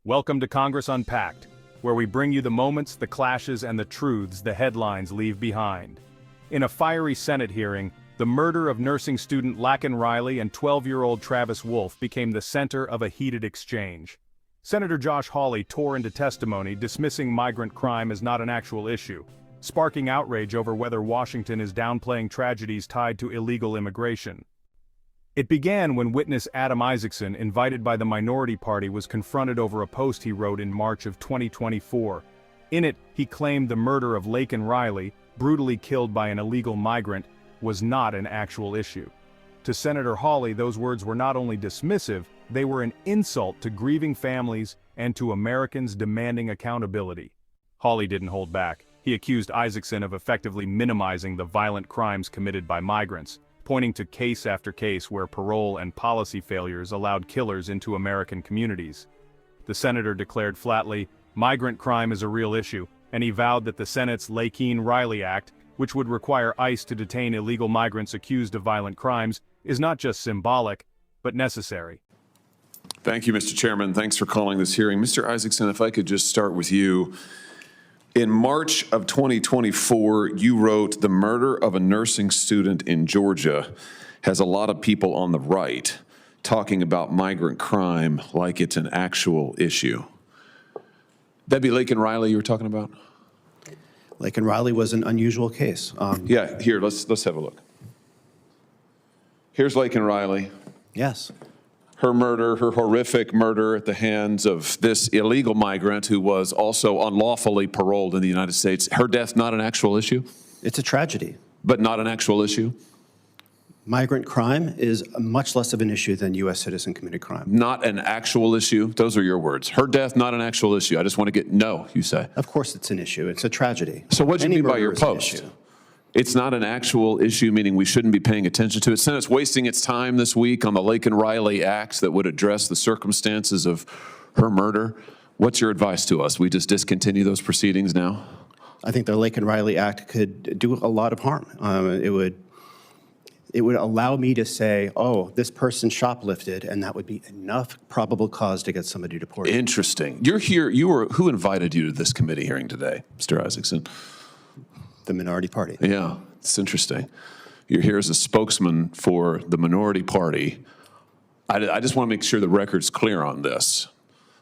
Welcome to Congress Unpacked, where we bring you the moments, the clashes, and the truths the headlines leave behind. In a fiery Senate hearing, the murder of nursing student Laken Riley and 12-year-old Travis Wolfe became the center of a heated exchange. Senator Josh Hawley tore into testimony dismissing migrant crime as not an actual issue, sparking outrage over whether Washington is downplaying tragedies tied to illegal immigration. It began when witness Adam Isaacson, invited by the minority party, was confronted over a post he wrote in March of 2024. In it, he claimed the murder of Laken Riley, brutally killed by an illegal migrant, was not an actual issue. To Senator Hawley, those words were not only dismissive, they were an insult to grieving families and to Americans demanding accountability. Hawley didn't hold back. He accused Isaacson of effectively minimizing the violent crimes committed by migrants, pointing to case after case where parole and policy failures allowed killers into American communities. The senator declared flatly, migrant crime is a real issue, and he vowed that the Senate's Laken-Riley Act, which would require ICE to detain illegal migrants accused of violent crimes, is not just symbolic, but necessary. Thank you, Mr. Chairman. Thanks for calling this hearing. Mr. Isaacson, if I could just start with you. In March of 2024, you wrote, "The murder of a nursing student in Georgia has a lot of people on the right talking about migrant crime like it's an actual issue." That'd be Laken Riley you were talking about? Laken Riley was an unusual case. Yeah, here, let's have a look. Here's Laken Riley. Yes. Her murder, her horrific murder at the hands of this illegal migrant who was also unlawfully paroled in the United States. Her death not an actual issue? It's a tragedy. But not an actual issue? Migrant crime is much less of an issue than U.S. citizen committed crime. Not an actual issue? Those are your words. Her death not an actual issue. I just want to get, no, you say. Of course it's an issue. It's a tragedy. So what do you mean by your murder is an post? issue. It's not an actual issue, meaning we shouldn't be paying attention to it. Senate's wasting its time this week on the Laken-Riley Act that would address the circumstances of her murder. What's your advice to us? We just discontinue those proceedings now? I think the Laken-Riley Act could do a lot of harm. It would allow me to say, oh, this person shoplifted, and that would be enough probable cause to get somebody deported. Interesting. You're here, who invited you to this committee hearing today, Mr. Isaacson? The minority party. Yeah, it's interesting. You're here as a spokesman for the minority party. I just want to make sure the record's clear on this.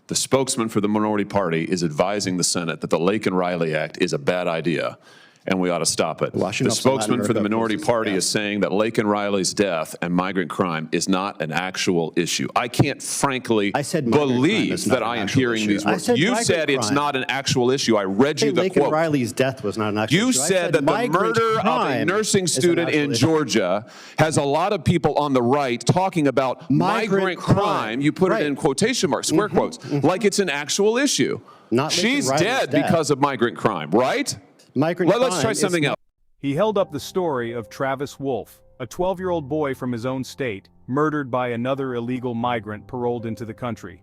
The spokesman for the minority party is advising the Senate that the Laken-Riley Act is a bad idea and we ought to stop it. The spokesman for the minority party is saying that Laken Riley's death and migrant crime is not an actual issue. I can't frankly believe that I am hearing these words. You said it's not an actual issue. I read you the quote. Laken Riley's death was not an actual issue. You said that the murder of a nursing student in Georgia has a lot of people on the right talking about migrant crime. You put it in quotation marks, square quotes, like it's an actual issue. She's dead because of migrant crime, right? Let's try something else. He held up the story of Travis Wolfe, a 12-year-old boy from his own state, murdered by another illegal migrant paroled into the country.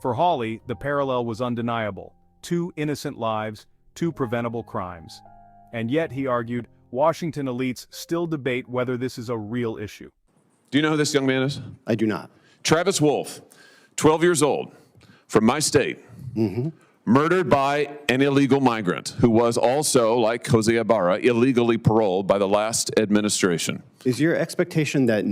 For Hawley, the parallel was undeniable. 2 innocent lives, 2 preventable crimes. And yet, he argued, Washington elites still debate whether this is a real issue. Do you know who this young man is? I do not. Travis Wolfe, 12 years old, from my state. Murdered by an illegal migrant who was also, like Jose Ibarra, illegally paroled by the last administration. Is your expectation that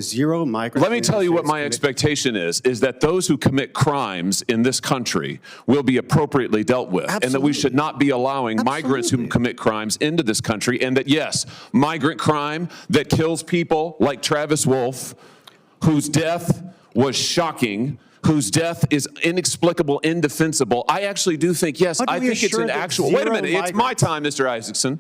zero migrants? Let me tell you what my expectation is that those who commit crimes in this country will be appropriately dealt with. And that we should not be allowing migrants who commit crimes into this country, and that, yes, migrant crime that kills people like Travis Wolfe, whose death was shocking, whose death is inexplicable, indefensible. I actually do think, yes, I think it's an actual, wait a minute, it's my time, Mr. Isaacson.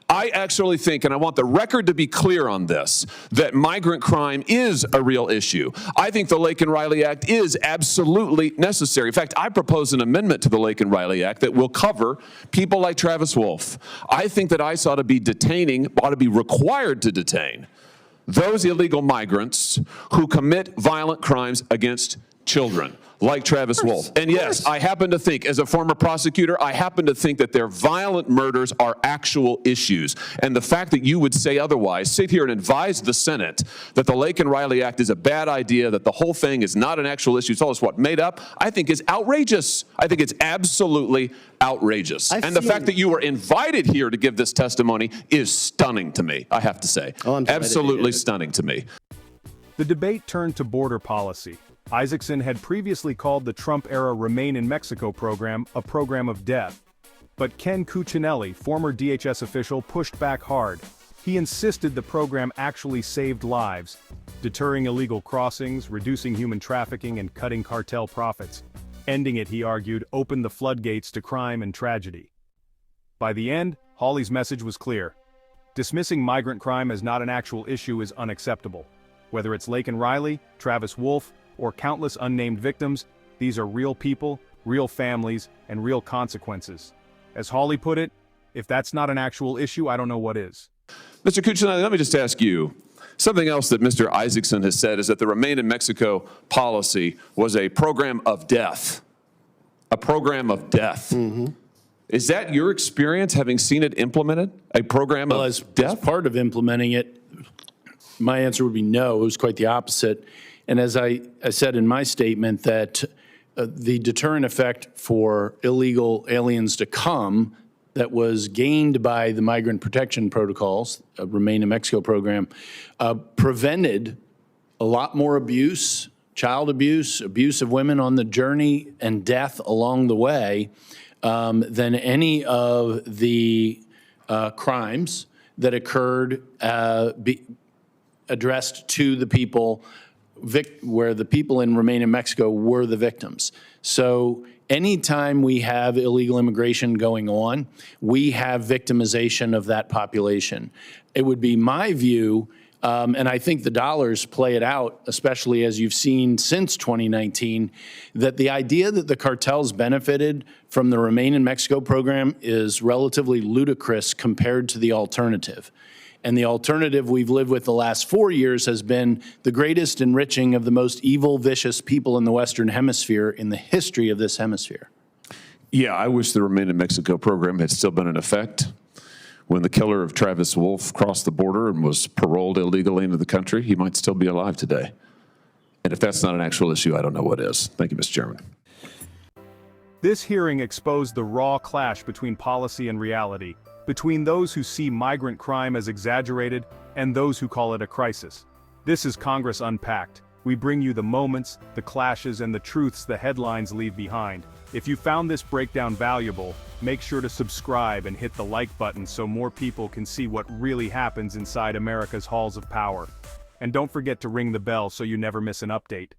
I actually think, and I want the record to be clear on this, that migrant crime is a real issue. I think the Laken-Riley Act is absolutely necessary. In fact, I propose an amendment to the Laken-Riley Act that will cover people like Travis Wolfe. I think that ICE ought to be required to detain those illegal migrants who commit violent crimes against children. like Travis Wolf. And yes, I happen to think, as a former prosecutor, I happen to think that their violent murders are actual issues. And the fact that you would say otherwise, sit here and advise the Senate that the Lake and Riley Act is a bad idea, that the whole thing is not an actual issue, tell us what, made up, I think is outrageous. I think it's absolutely outrageous. And the fact that you were invited here to give this testimony is stunning to me, I have to say. Absolutely stunning to me. The debate turned to border policy. Isaacson had previously called the Trump-era Remain in Mexico program a program of death. But Ken Cuccinelli, former DHS official, pushed back hard. He insisted the program actually saved lives, deterring illegal crossings, reducing human trafficking, and cutting cartel profits. Ending it, he argued, opened the floodgates to crime and tragedy. By the end, Hawley's message was clear. Dismissing migrant crime as not an actual issue is unacceptable. Whether it's Lake and Riley, Travis Wolf, or countless unnamed victims, these are real people, real families, and real consequences. As Hawley put it, if that's not an actual issue, I don't know what is. Mr. Cuccinelli, let me just ask you, something else that Mr. Isaacson has said is that the Remain in Mexico policy was a program of death. A program of death. Mm-hmm. Is that your experience, having seen it implemented? A program of death? As part of implementing it, my answer would be no. It was quite the opposite. And as I said in my statement, that the deterrent effect for illegal aliens to come that was gained by the migrant protection protocols, Remain in Mexico program, prevented a lot more abuse, child abuse, abuse of women on the journey, and death along the way than any of the crimes that occurred addressed to the people where the people in Remain in Mexico were the victims. So anytime we have illegal immigration going on, we have victimization of that population. It would be my view, and I think the dollars play it out, especially as you've seen since 2019, that the idea that the cartels benefited from the Remain in Mexico program is relatively ludicrous compared to the alternative. And the alternative we've lived with the last 4 years has been the greatest enriching of the most evil, vicious people in the Western Hemisphere in the history of this hemisphere. Yeah, I wish the Remain in Mexico program had still been in effect. When the killer of Travis Wolf crossed the border and was paroled illegally into the country, he might still be alive today. And if that's not an actual issue, I don't know what is. Thank you, Mr. Chairman. This hearing exposed the raw clash between policy and reality, between those who see migrant crime as exaggerated and those who call it a crisis. This is Congress Unpacked. We bring you the moments, the clashes, and the truths the headlines leave behind. If you found this breakdown valuable, make sure to subscribe and hit the like button so more people can see what really happens inside America's halls of power. And don't forget to ring the bell so you never miss an update.